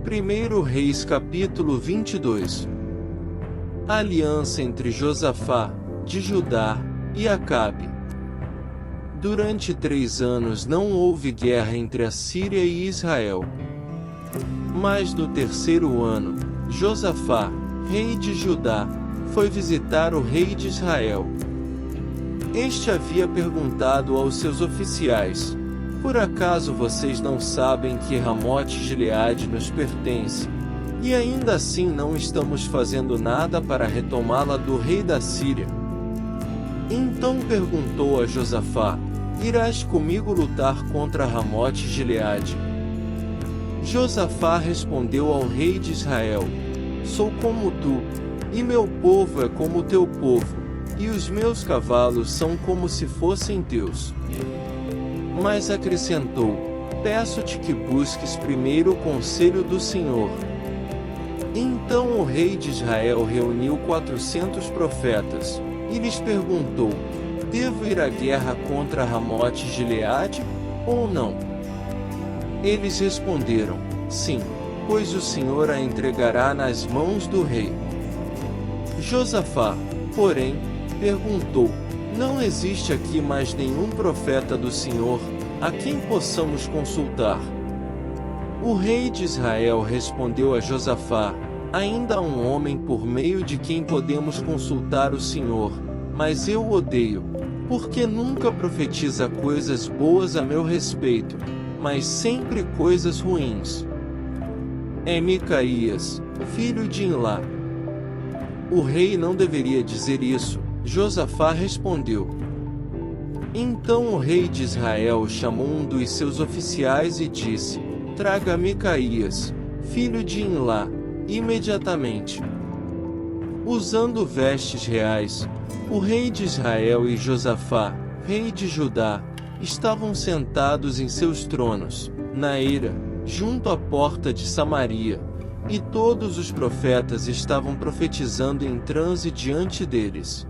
1 Reis capítulo 22. A aliança entre Josafá, de Judá, e Acabe. Durante 3 anos não houve guerra entre a Síria e Israel. Mas no 3º ano, Josafá, rei de Judá, foi visitar o rei de Israel. Este havia perguntado aos seus oficiais: por acaso vocês não sabem que Ramote-Gileade nos pertence, e ainda assim não estamos fazendo nada para retomá-la do rei da Síria? Então perguntou a Josafá: irás comigo lutar contra Ramote-Gileade? Josafá respondeu ao rei de Israel: sou como tu, e meu povo é como o teu povo, e os meus cavalos são como se fossem teus. Mas acrescentou: peço-te que busques primeiro o conselho do Senhor. Então o rei de Israel reuniu 400 profetas, e lhes perguntou: devo ir à guerra contra Ramote-Gileade, ou não? Eles responderam: sim, pois o Senhor a entregará nas mãos do rei. Josafá, porém, perguntou: não existe aqui mais nenhum profeta do Senhor, a quem possamos consultar? O rei de Israel respondeu a Josafá: ainda há um homem por meio de quem podemos consultar o Senhor, mas eu o odeio, porque nunca profetiza coisas boas a meu respeito, mas sempre coisas ruins. É Micaías, filho de Imlá. O rei não deveria dizer isso, Josafá respondeu. Então o rei de Israel chamou um dos seus oficiais e disse: traga Micaías, filho de Imlá, imediatamente. Usando vestes reais, o rei de Israel e Josafá, rei de Judá, estavam sentados em seus tronos, na eira, junto à porta de Samaria, e todos os profetas estavam profetizando em transe diante deles.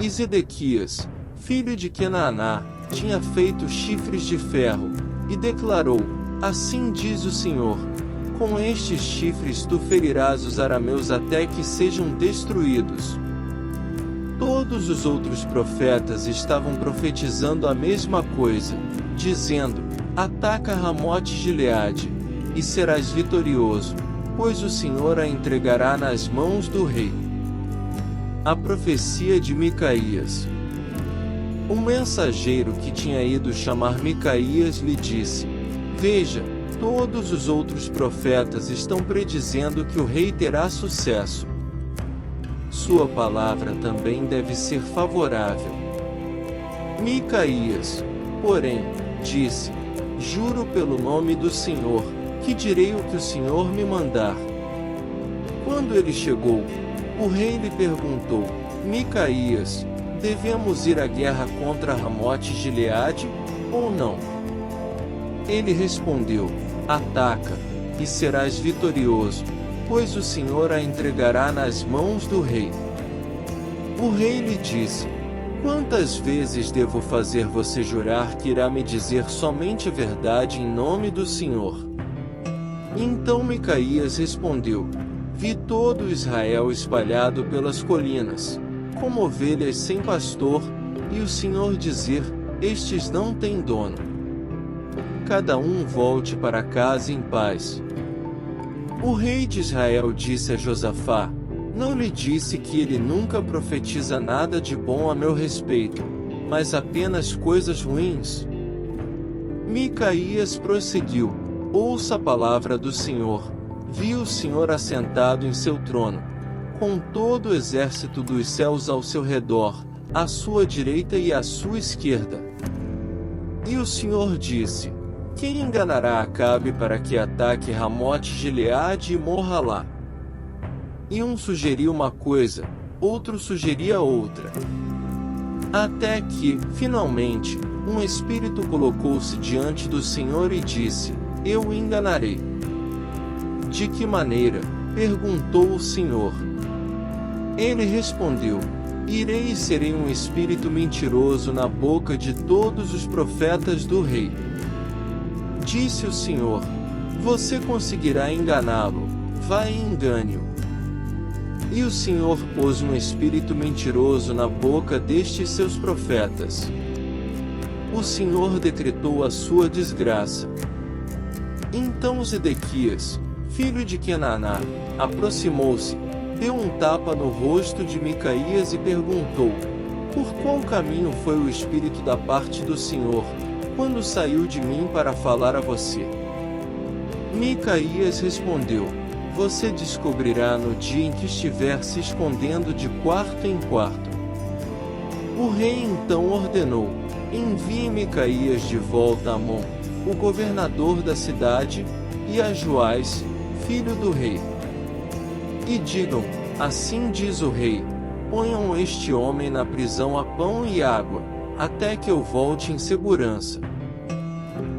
E Zedequias, filho de Quenaaná, tinha feito chifres de ferro, e declarou: assim diz o Senhor, com estes chifres tu ferirás os arameus até que sejam destruídos. Todos os outros profetas estavam profetizando a mesma coisa, dizendo: ataca Ramote-Gileade, e serás vitorioso, pois o Senhor a entregará nas mãos do rei. A profecia de Micaías. O mensageiro que tinha ido chamar Micaías lhe disse: veja, todos os outros profetas estão predizendo que o rei terá sucesso. Sua palavra também deve ser favorável. Micaías, porém, disse: juro pelo nome do Senhor, que direi o que o Senhor me mandar. Quando ele chegou, o rei lhe perguntou: Micaías, devemos ir à guerra contra Ramote-Gileade, ou não? Ele respondeu: ataca, e serás vitorioso, pois o Senhor a entregará nas mãos do rei. O rei lhe disse: quantas vezes devo fazer você jurar que irá me dizer somente a verdade em nome do Senhor? Então Micaías respondeu: vi todo Israel espalhado pelas colinas, como ovelhas sem pastor, e o Senhor dizer: estes não têm dono. Cada um volte para casa em paz. O rei de Israel disse a Josafá: não lhe disse que ele nunca profetiza nada de bom a meu respeito, mas apenas coisas ruins? Micaías prosseguiu: ouça a palavra do Senhor. Vi o Senhor assentado em seu trono, com todo o exército dos céus ao seu redor, à sua direita e à sua esquerda. E o Senhor disse: quem enganará Acabe para que ataque Ramote-Gileade e morra lá? E um sugeria uma coisa, outro sugeria outra. Até que, finalmente, um espírito colocou-se diante do Senhor e disse: eu o enganarei. De que maneira? Perguntou o Senhor. Ele respondeu: irei e serei um espírito mentiroso na boca de todos os profetas do rei. Disse o Senhor: Você conseguirá enganá-lo, vá e engane-o. E o Senhor pôs um espírito mentiroso na boca destes seus profetas. O Senhor decretou a sua desgraça. Então Zedequias, filho de Kenaná, aproximou-se, deu um tapa no rosto de Micaías e perguntou: por qual caminho foi o Espírito da parte do Senhor, quando saiu de mim para falar a você? Micaías respondeu: você descobrirá no dia em que estiver se escondendo de quarto em quarto. O rei então ordenou: envie Micaías de volta a Amon, o governador da cidade, e a Joás, filho do rei. E digam: assim diz o rei, ponham este homem na prisão a pão e água, até que eu volte em segurança.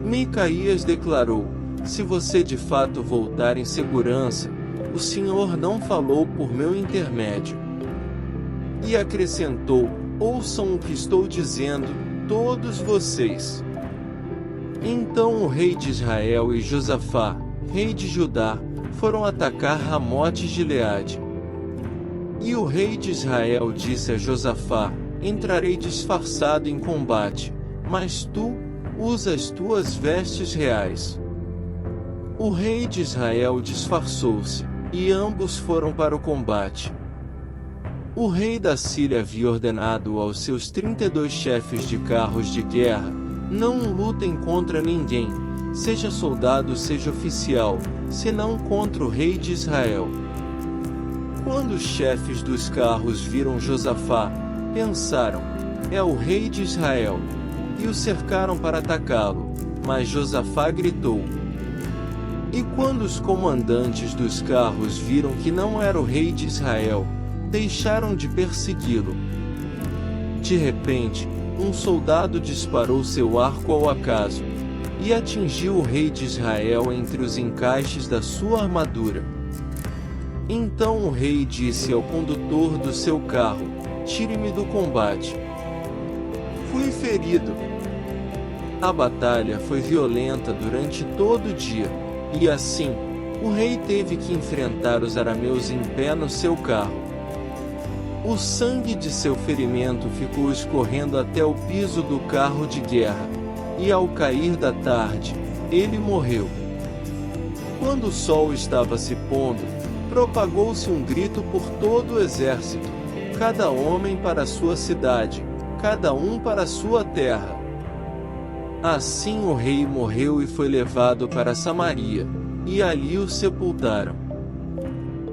Micaías declarou: se você de fato voltar em segurança, o Senhor não falou por meu intermédio. E acrescentou: ouçam o que estou dizendo, todos vocês. Então o rei de Israel e Josafá, rei de Judá, foram atacar Ramote Gileade. E o rei de Israel disse a Josafá: entrarei disfarçado em combate, mas tu, usa as tuas vestes reais. O rei de Israel disfarçou-se, e ambos foram para o combate. O rei da Síria havia ordenado aos seus 32 chefes de carros de guerra: não lutem contra ninguém, seja soldado seja oficial, senão contra o rei de Israel. Quando os chefes dos carros viram Josafá, pensaram: é o rei de Israel, e o cercaram para atacá-lo, mas Josafá gritou. E quando os comandantes dos carros viram que não era o rei de Israel, deixaram de persegui-lo. De repente, um soldado disparou seu arco ao acaso, e atingiu o rei de Israel entre os encaixes da sua armadura. Então o rei disse ao condutor do seu carro: tire-me do combate. Fui ferido. A batalha foi violenta durante todo o dia, e assim, o rei teve que enfrentar os arameus em pé no seu carro. O sangue de seu ferimento ficou escorrendo até o piso do carro de guerra, e ao cair da tarde, ele morreu. Quando o sol estava se pondo, propagou-se um grito por todo o exército: cada homem para sua cidade, cada um para sua terra. Assim o rei morreu e foi levado para Samaria, e ali o sepultaram.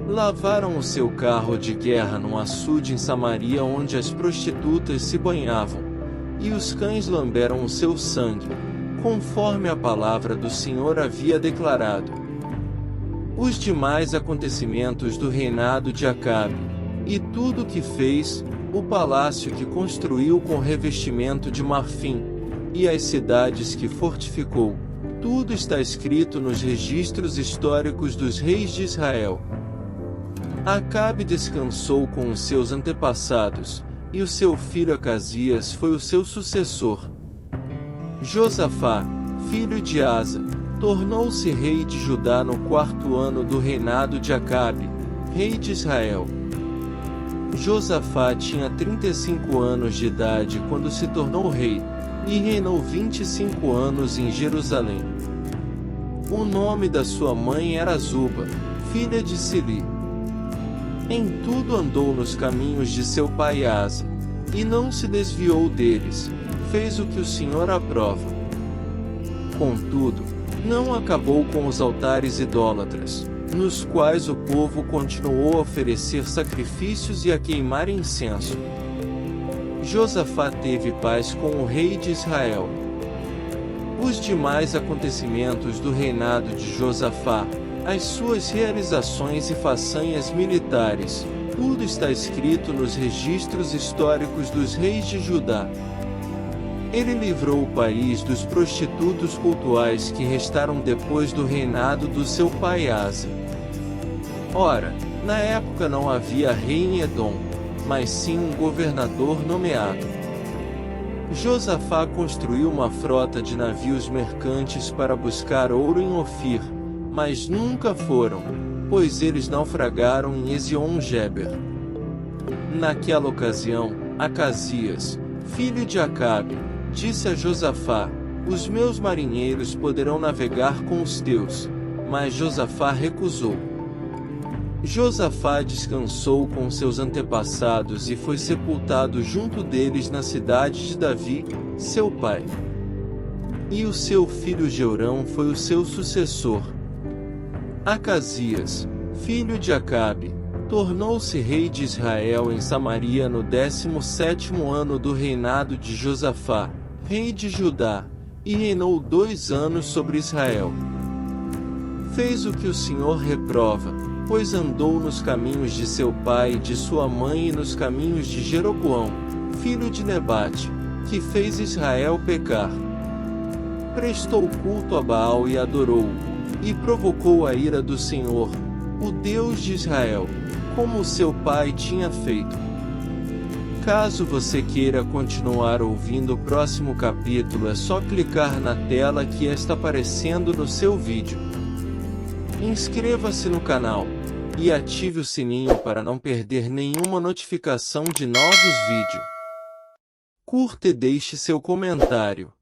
Lavaram o seu carro de guerra num açude em Samaria onde as prostitutas se banhavam, e os cães lamberam o seu sangue, conforme a palavra do Senhor havia declarado. Os demais acontecimentos do reinado de Acabe, e tudo o que fez, o palácio que construiu com revestimento de marfim, e as cidades que fortificou, tudo está escrito nos registros históricos dos reis de Israel. Acabe descansou com os seus antepassados, e o seu filho Acasias foi o seu sucessor. Josafá, filho de Asa, tornou-se rei de Judá no 4º ano do reinado de Acabe, rei de Israel. Josafá tinha 35 anos de idade quando se tornou rei, e reinou 25 anos em Jerusalém. O nome da sua mãe era Zuba, filha de Sili. Em tudo andou nos caminhos de seu pai Asa, e não se desviou deles, fez o que o Senhor aprova. Contudo, não acabou com os altares idólatras, nos quais o povo continuou a oferecer sacrifícios e a queimar incenso. Josafá teve paz com o rei de Israel. Os demais acontecimentos do reinado de Josafá, as suas realizações e façanhas militares, tudo está escrito nos registros históricos dos reis de Judá. Ele livrou o país dos prostitutos cultuais que restaram depois do reinado do seu pai Asa. Ora, na época não havia rei em Edom, mas sim um governador nomeado. Josafá construiu uma frota de navios mercantes para buscar ouro em Ofir, mas nunca foram, pois eles naufragaram em Ezion-Geber. Naquela ocasião, Acasias, filho de Acabe, disse a Josafá: os meus marinheiros poderão navegar com os teus. Mas Josafá recusou. Josafá descansou com seus antepassados e foi sepultado junto deles na cidade de Davi, seu pai. E o seu filho Jeorão foi o seu sucessor. Acasias, filho de Acabe, tornou-se rei de Israel em Samaria no 17º ano do reinado de Josafá, rei de Judá, e reinou 2 anos sobre Israel. Fez o que o Senhor reprova, pois andou nos caminhos de seu pai e de sua mãe e nos caminhos de Jeroboão, filho de Nebate, que fez Israel pecar. Prestou culto a Baal e adorou-o, e provocou a ira do Senhor, o Deus de Israel, como seu pai tinha feito. Caso você queira continuar ouvindo o próximo capítulo, é só clicar na tela que está aparecendo no seu vídeo. Inscreva-se no canal e ative o sininho para não perder nenhuma notificação de novos vídeos. Curta e deixe seu comentário.